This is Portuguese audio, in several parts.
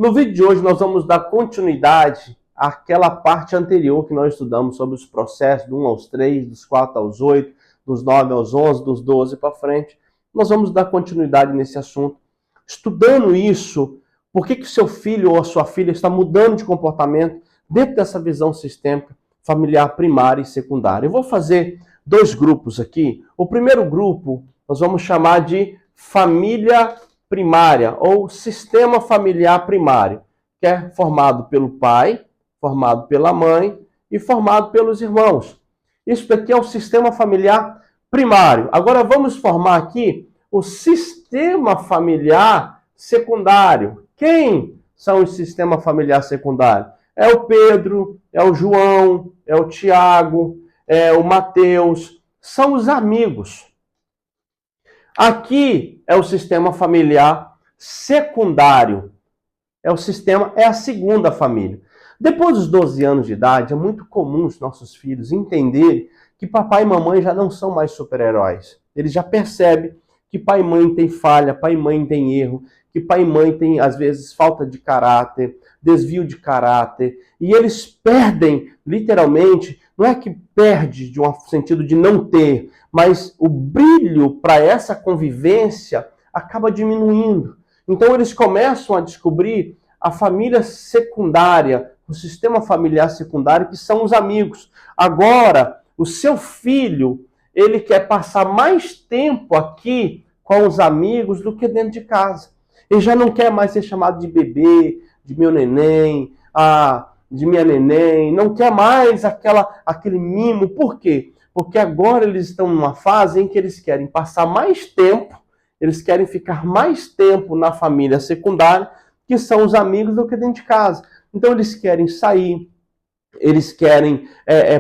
No vídeo de hoje nós vamos dar continuidade àquela parte anterior que nós estudamos sobre os processos do 1 aos 3, dos 4 aos 8, dos 9 aos 11, dos 12 para frente. Nós vamos dar continuidade nesse assunto. Estudando isso, por que o seu filho ou a sua filha está mudando de comportamento dentro dessa visão sistêmica familiar primária e secundária. Eu vou fazer dois grupos aqui. O primeiro grupo nós vamos chamar de família primária ou sistema familiar primário, que é formado pelo pai, formado pela mãe e formado pelos irmãos. Isso daqui é o sistema familiar primário. Agora vamos formar aqui o sistema familiar secundário. Quem são os sistemas familiar secundário? É o Pedro, é o João, é o Tiago, é o Mateus. São os amigos. Aqui é o sistema familiar secundário. É a segunda família. Depois dos 12 anos de idade, é muito comum os nossos filhos entenderem que papai e mamãe já não são mais super-heróis. Eles já percebem que pai e mãe tem falha, pai e mãe tem erro, que pai e mãe tem, às vezes, falta de caráter, desvio de caráter, e eles perdem, literalmente, não é que perde de um sentido de não ter, mas o brilho para essa convivência acaba diminuindo. Então eles começam a descobrir a família secundária, o sistema familiar secundário, que são os amigos. Agora, o seu filho, ele quer passar mais tempo aqui com os amigos do que dentro de casa. Ele já não quer mais ser chamado de bebê, de meu neném, de minha neném, não quer mais aquele mimo. Por quê? Porque agora eles estão numa fase em que eles querem passar mais tempo, eles querem ficar mais tempo na família secundária, que são os amigos, do que dentro de casa. Então eles querem sair, eles querem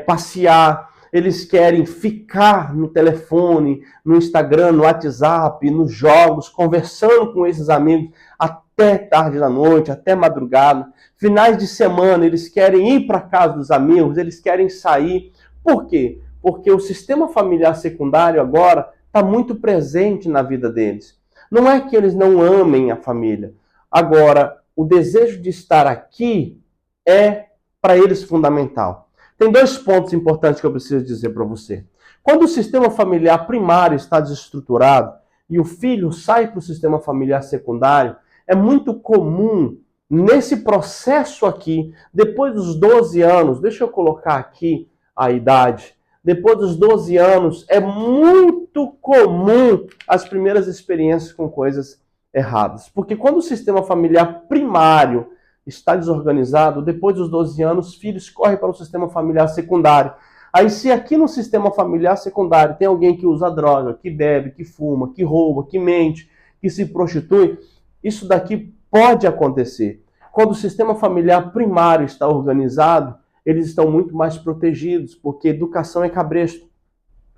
passear, eles querem ficar no telefone, no Instagram, no WhatsApp, nos jogos, conversando com esses amigos até tarde da noite, até madrugada. Finais de semana, eles querem ir para casa dos amigos, eles querem sair. Por quê? Porque o sistema familiar secundário agora está muito presente na vida deles. Não é que eles não amem a família. Agora, o desejo de estar aqui é, para eles, fundamental. Tem dois pontos importantes que eu preciso dizer para você. Quando o sistema familiar primário está desestruturado e o filho sai para o sistema familiar secundário, é muito comum, nesse processo aqui, depois dos 12 anos, deixa eu colocar aqui a idade, depois dos 12 anos, é muito comum as primeiras experiências com coisas erradas. Porque quando o sistema familiar primário está desorganizado, depois dos 12 anos, filhos correm para o sistema familiar secundário. Aí, se aqui no sistema familiar secundário tem alguém que usa droga, que bebe, que fuma, que rouba, que mente, que se prostitui, isso daqui pode acontecer. Quando o sistema familiar primário está organizado, eles estão muito mais protegidos, porque educação é cabresto.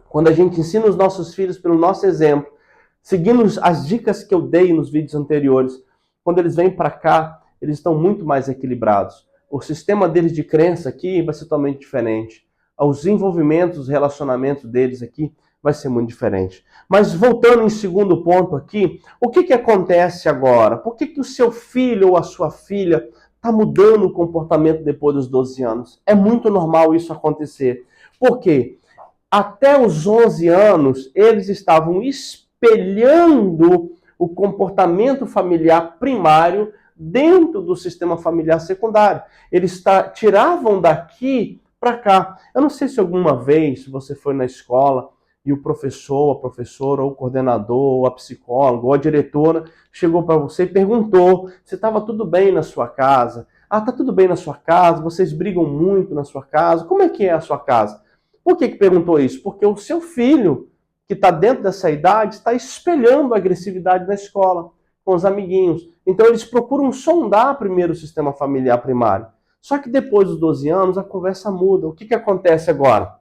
Quando a gente ensina os nossos filhos pelo nosso exemplo, seguindo as dicas que eu dei nos vídeos anteriores, quando eles vêm para cá, eles estão muito mais equilibrados. O sistema deles de crença aqui vai ser totalmente diferente. Os envolvimentos, os relacionamentos deles aqui vai ser muito diferente. Mas voltando em segundo ponto aqui, o que acontece agora? Por que o seu filho ou a sua filha está mudando o comportamento depois dos 12 anos? É muito normal isso acontecer. Por quê? Até os 11 anos, eles estavam espelhando o comportamento familiar primário dentro do sistema familiar secundário. Eles tiravam daqui para cá. Eu não sei se alguma vez você foi na escola e o professor, a professora, ou o coordenador, ou a psicóloga, ou a diretora chegou para você e perguntou se estava tudo bem na sua casa. Está tudo bem na sua casa? Vocês brigam muito na sua casa? Como é que é a sua casa? Por que perguntou isso? Porque o seu filho, que está dentro dessa idade, está espelhando a agressividade na escola, com os amiguinhos. Então eles procuram sondar primeiro o sistema familiar primário. Só que depois dos 12 anos a conversa muda. O que acontece agora?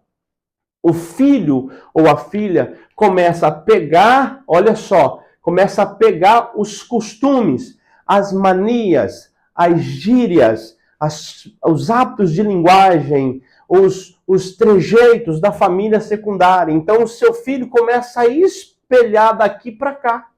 O filho ou a filha começa a pegar, olha só, começa a pegar os costumes, as manias, as gírias, os hábitos de linguagem, os trejeitos da família secundária. Então o seu filho começa a espelhar daqui para cá.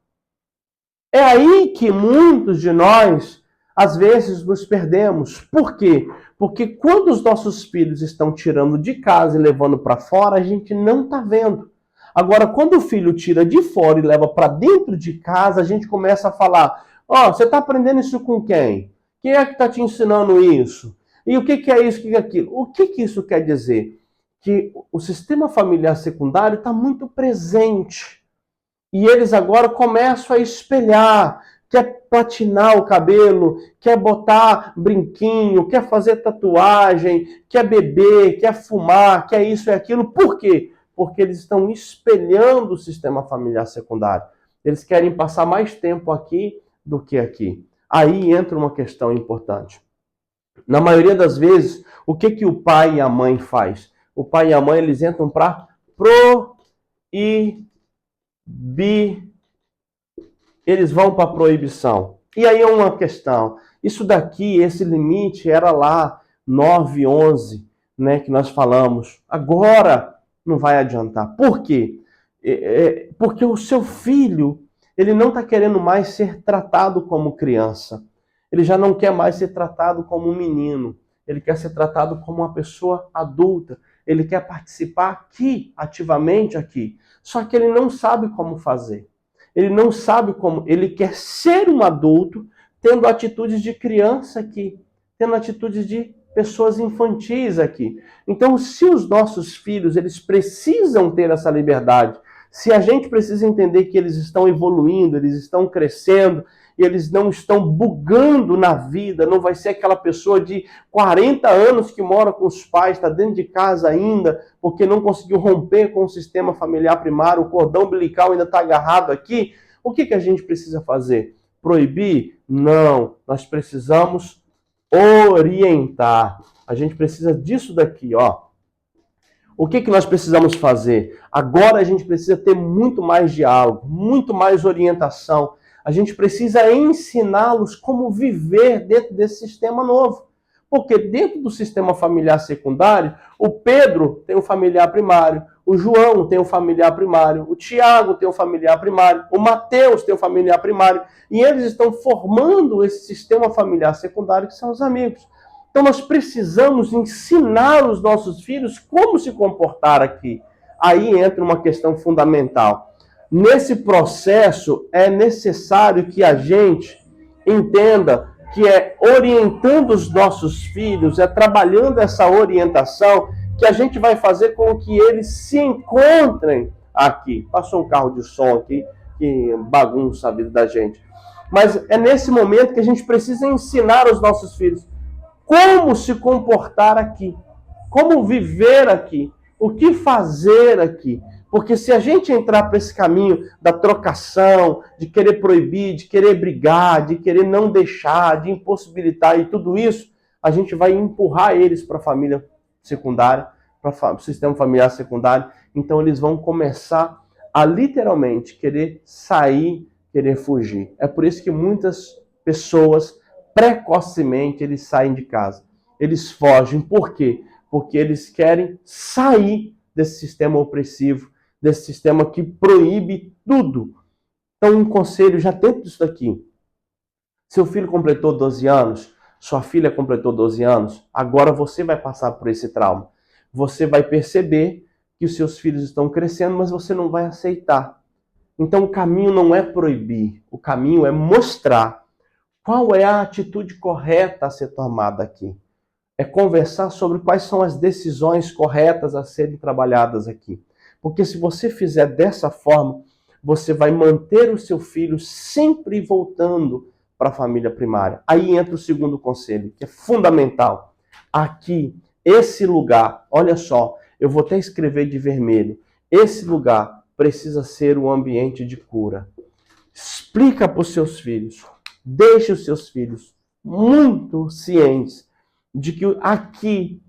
É aí que muitos de nós Às vezes nos perdemos. Por quê? Porque quando os nossos filhos estão tirando de casa e levando para fora, a gente não está vendo. Agora, quando o filho tira de fora e leva para dentro de casa, a gente começa a falar: ó, você está aprendendo isso com quem? Quem é que está te ensinando isso? E o que é isso, o que é aquilo? O que isso quer dizer? Que o sistema familiar secundário está muito presente. E eles agora começam a espelhar, quer platinar o cabelo, quer botar brinquinho, quer fazer tatuagem, quer beber, quer fumar, quer isso e aquilo. Por quê? Porque eles estão espelhando o sistema familiar secundário. Eles querem passar mais tempo aqui do que aqui. Aí entra uma questão importante. Na maioria das vezes, o que o pai e a mãe faz? O pai e a mãe, eles entram para eles vão para a proibição. E aí é uma questão. Isso daqui, esse limite era lá 9, 11, né, que nós falamos. Agora não vai adiantar. Por quê? Porque o seu filho, ele não está querendo mais ser tratado como criança. Ele já não quer mais ser tratado como um menino. Ele quer ser tratado como uma pessoa adulta. Ele quer participar aqui, ativamente aqui. Só que ele não sabe como fazer. Ele não sabe como. Ele quer ser um adulto tendo atitudes de criança aqui, tendo atitudes de pessoas infantis aqui. Então, se os nossos filhos, eles precisam ter essa liberdade, se a gente precisa entender que eles estão evoluindo, eles estão crescendo, e eles não estão bugando na vida, não vai ser aquela pessoa de 40 anos que mora com os pais, está dentro de casa ainda, porque não conseguiu romper com o sistema familiar primário, o cordão umbilical ainda está agarrado aqui. O que a gente precisa fazer? Proibir? Não, nós precisamos orientar. A gente precisa disso daqui, ó. O que nós precisamos fazer? Agora a gente precisa ter muito mais diálogo, muito mais orientação. A gente precisa ensiná-los como viver dentro desse sistema novo. Porque dentro do sistema familiar secundário, o Pedro tem um familiar primário, o João tem um familiar primário, o Tiago tem um familiar primário, o Mateus tem um familiar primário. E eles estão formando esse sistema familiar secundário que são os amigos. Então nós precisamos ensinar os nossos filhos como se comportar aqui. Aí entra uma questão fundamental. Nesse processo é necessário que a gente entenda que é orientando os nossos filhos, é trabalhando essa orientação que a gente vai fazer com que eles se encontrem aqui. Passou um carro de som aqui que bagunça a vida da gente. Mas é nesse momento que a gente precisa ensinar os nossos filhos como se comportar aqui, como viver aqui, o que fazer aqui. Porque se a gente entrar para esse caminho da trocação, de querer proibir, de querer brigar, de querer não deixar, de impossibilitar e tudo isso, a gente vai empurrar eles para a família secundária, para o sistema familiar secundário. Então eles vão começar a literalmente querer sair, querer fugir. É por isso que muitas pessoas precocemente eles saem de casa. Eles fogem. Por quê? Porque eles querem sair desse sistema opressivo, desse sistema que proíbe tudo. Então, um conselho já dentro disso daqui. Seu filho completou 12 anos, sua filha completou 12 anos, agora você vai passar por esse trauma. Você vai perceber que os seus filhos estão crescendo, mas você não vai aceitar. Então, o caminho não é proibir, o caminho é mostrar qual é a atitude correta a ser tomada aqui. É conversar sobre quais são as decisões corretas a serem trabalhadas aqui. Porque se você fizer dessa forma, você vai manter o seu filho sempre voltando para a família primária. Aí entra o segundo conselho, que é fundamental. Aqui, esse lugar, olha só, eu vou até escrever de vermelho. Esse lugar precisa ser um ambiente de cura. Explica para os seus filhos. Deixe os seus filhos muito cientes de que aqui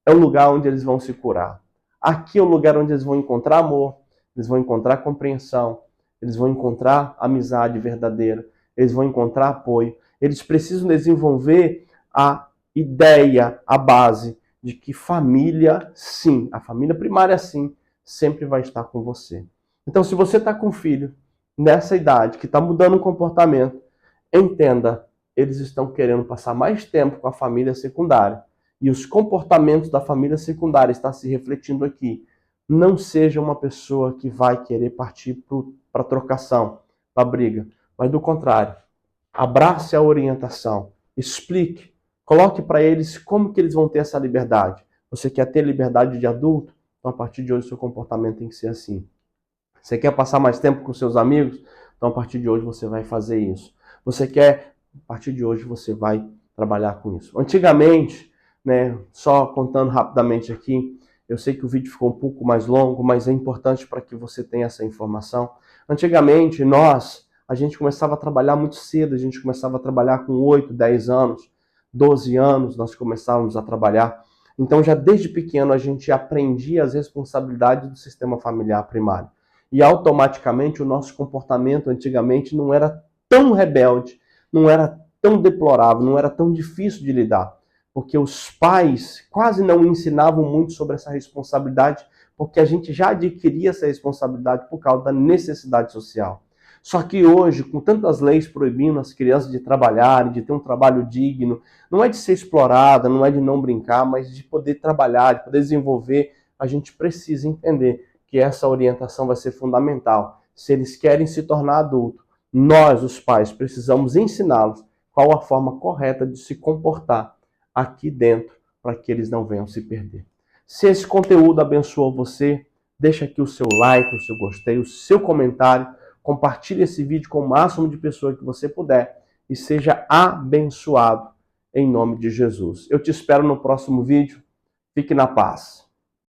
é o lugar onde eles vão se curar. Aqui é o lugar onde eles vão encontrar amor, eles vão encontrar compreensão, eles vão encontrar amizade verdadeira, eles vão encontrar apoio. Eles precisam desenvolver a ideia, a base de que família, sim, a família primária, sim, sempre vai estar com você. Então, se você está com um filho nessa idade, que está mudando o comportamento, entenda, eles estão querendo passar mais tempo com a família secundária. E os comportamentos da família secundária estão se refletindo aqui. Não seja uma pessoa que vai querer partir para trocação, para briga. Mas do contrário, abrace a orientação, explique, coloque para eles como que eles vão ter essa liberdade. Você quer ter liberdade de adulto? Então a partir de hoje seu comportamento tem que ser assim. Você quer passar mais tempo com seus amigos? Então a partir de hoje você vai fazer isso. Você quer, a partir de hoje você vai trabalhar com isso. Antigamente, né, só contando rapidamente aqui, eu sei que o vídeo ficou um pouco mais longo, mas é importante para que você tenha essa informação. Antigamente, a gente começava a trabalhar muito cedo, a gente começava a trabalhar com 8, 10 anos, 12 anos, nós começávamos a trabalhar. Então, já desde pequeno, a gente aprendia as responsabilidades do sistema familiar primário. E automaticamente o nosso comportamento antigamente não era tão rebelde, não era tão deplorável, não era tão difícil de lidar. Porque os pais quase não ensinavam muito sobre essa responsabilidade, porque a gente já adquiria essa responsabilidade por causa da necessidade social. Só que hoje, com tantas leis proibindo as crianças de trabalharem, de ter um trabalho digno, não é de ser explorada, não é de não brincar, mas de poder trabalhar, de poder desenvolver, a gente precisa entender que essa orientação vai ser fundamental. Se eles querem se tornar adultos, nós, os pais, precisamos ensiná-los qual a forma correta de se comportar aqui dentro, para que eles não venham se perder. Se esse conteúdo abençoou você, deixa aqui o seu like, o seu gostei, o seu comentário, compartilhe esse vídeo com o máximo de pessoas que você puder e seja abençoado em nome de Jesus. Eu te espero no próximo vídeo. Fique na paz.